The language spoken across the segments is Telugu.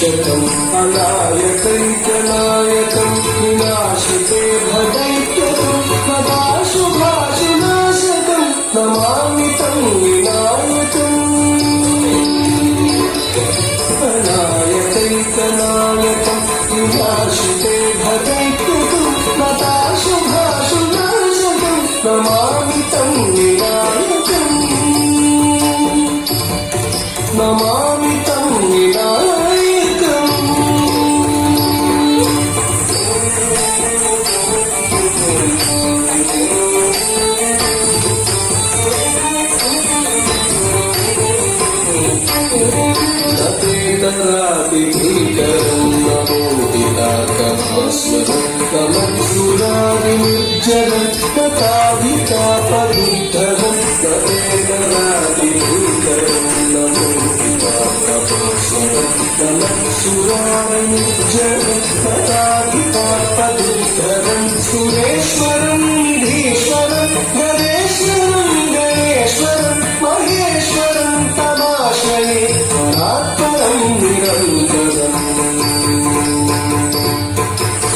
शतम् अनायकैकनायकम् विनाशिते भदैत्यकम् सदाशुभाशुनाशकम् नमामि तं विनायकम् अनायकैकनायकम् विनाशिते भदैत्यकम् सदाशुभाशुनाशकम् नमामि तं विनायकम् नमामि तं विनायकम् ततेतरातिभीकरं नमोदिताकमास्मरं तमत्सुरादिनिर्जरं तथाभितापदुद्धरं ततेतरातिभीकरं नमोदिताकमास्मरं तमत्सुरादिनिर्जरं तथाभितापदुद्धरं सुरेश्वरं निधीश्वरं गणेश्वरं गणेश्वरं महेश्वरं तमाश्रये परात्परं निरन्तरम्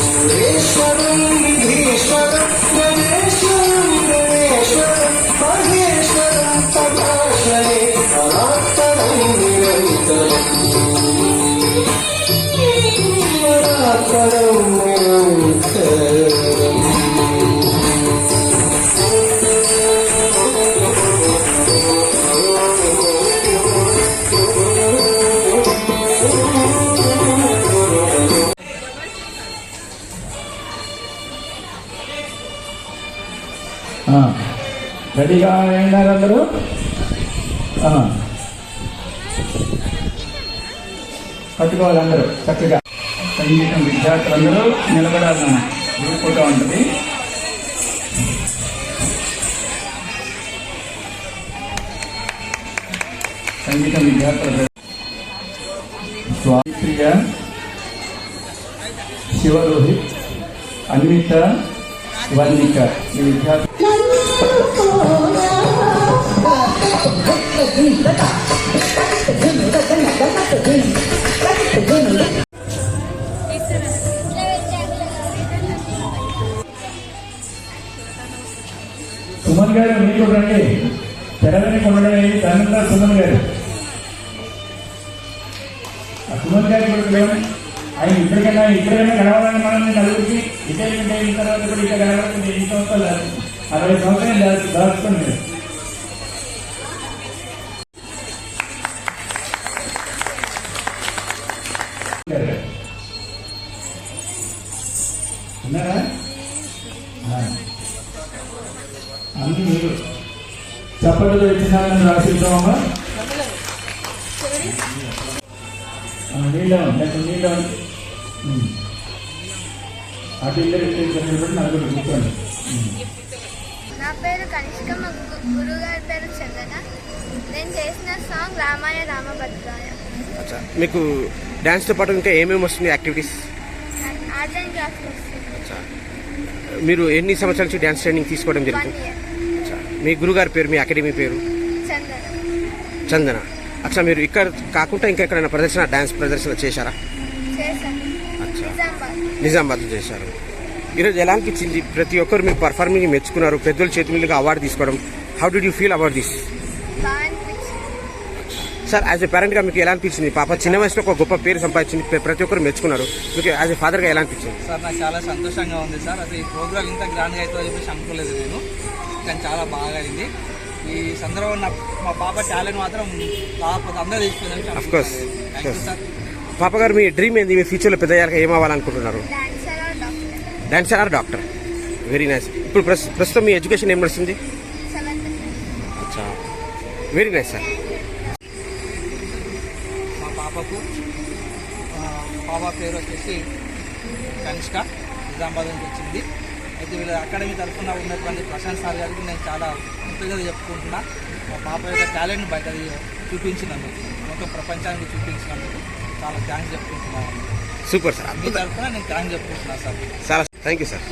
सुरेश्वरं निधीश्वरं गणेश्वरं गणेश्वरं महेश्वरं तमाश्रये परात्परं निरन्तरम् परात्परं निरन्तरम् రెడీగా అయినారు అందరూ? పట్టుకోవాలి అందరూ చక్కగా. సంగీతం విద్యార్థులందరూ నిలబడాలన్న గ్రూప్ ఫోటో ఉంటుంది. సంగీతం విద్యార్థులు స్వామిప్రియ, శివరోహిత్, అన్విత, వర్ణిక ఈ విద్యార్థులు. సుమన్ గారు మీకు రండి. తెరలని కొనడం ధనంగా సుమన్ గారు. ఆ సుమన్ గారి కూడా ఆయన ఇక్కడికైనా గడవాలని మనల్ని నలుగురికి ఇద్దరికి అయిన తర్వాత కూడా ఇక్కడ గడవాలని 8 సంవత్సరాలు 60 సంవత్సరాలు దాచుకోండి. ఉన్నారా? అన్ని మీరు చప్పట్లు ఇచ్చినారని రాసిద్దామమ్మా. నీళ్ళు నీళ్ళు అటు ఇద్దరు నలుగురు కూర్చోండి. నా పేరు కనిష్క, మా గురువు గారి పేరు చందన. నేను చేసిన సాంగ్ రామాయ రామభద్రాయ. మీకు డాన్స్తో పాటు ఇంకా ఏమేమి వస్తుంది యాక్టివిటీస్? ఆర్ట్ అండ్ క్రాఫ్ట్ వస్తుంది. మీరు ఎన్ని సంవత్సరాల నుంచి డాన్స్ ట్రైనింగ్ తీసుకోవడం జరుగుతుంది? మీ గురుగారి పేరు, మీ అకాడమీ పేరు? చందన. అచ్చా, మీరు ఇక్కడ కాకుండా ఇంకా ఎక్కడైనా డాన్స్ ప్రదర్శన చేశారా? నిజామాబాద్లో చేశారు. ఈరోజు ఎలా అనిపించింది? ప్రతి ఒక్కరు మీరు పర్ఫార్మింగ్ మెచ్చుకున్నారు, పెద్దల చేతి మీదుగా అవార్డు తీసుకోవడం. How did you feel about this? Sir, as a పేరెంట్గా మీకు ఎలా అనిపించింది? పాప చిన్న వయసులో ఒక గొప్ప పేరు సంపాదించింది, ప్రతి ఒక్కరు మెచ్చుకున్నారు. మీకు యాజ్ ఎ ఫాదర్గా ఎలా అనిపించింది? సార్, నాకు చాలా సంతోషంగా ఉంది సార్. అసలు ఈ ప్రోగ్రామ్ ఇంత గ్రాండ్గా అవుతుందో చెప్పేసి అనుకోలేదు నేను, కానీ చాలా బాగా అయింది. ఈ సందర్భంలో మా పాప టాలెంట్ మాత్రం అందరూ తీసుకుందని. Of course sir. పాప గారు, మీ డ్రీమ్ ఏంది? మీ ఫ్యూచర్లో పెద్ద అయ్యాక ఏం అవ్వాలనుకుంటున్నారు? Dancer or doctor? Very nice. ఇప్పుడు ప్రస్తుతం మీ ఎడ్యుకేషన్ ఏం నడుస్తుంది? అచ్చా, వెరీ నైస్ సార్. మా పాపకు పాప పేరు వచ్చేసి కనిష్క, నిజామాబాద్ నుంచి వచ్చింది. అయితే వీళ్ళ అకాడమీ తరఫున ఉన్నటువంటి ప్రశాంత్ సార్ గారికి నేను చాలా కృతజ్ఞత చెప్పుకుంటున్నా. మా పాప యొక్క టాలెంట్ బయట చూపించినందుకు, మొత్తం ప్రపంచానికి చూపించినందుకు చాలా థ్యాంక్స్ చెప్పుకుంటున్నాను. Super sir. మీ తరఫున నేను థ్యాంక్స్ చెప్పుకుంటున్నాను సార్. చాలా థ్యాంక్ యూ సార్.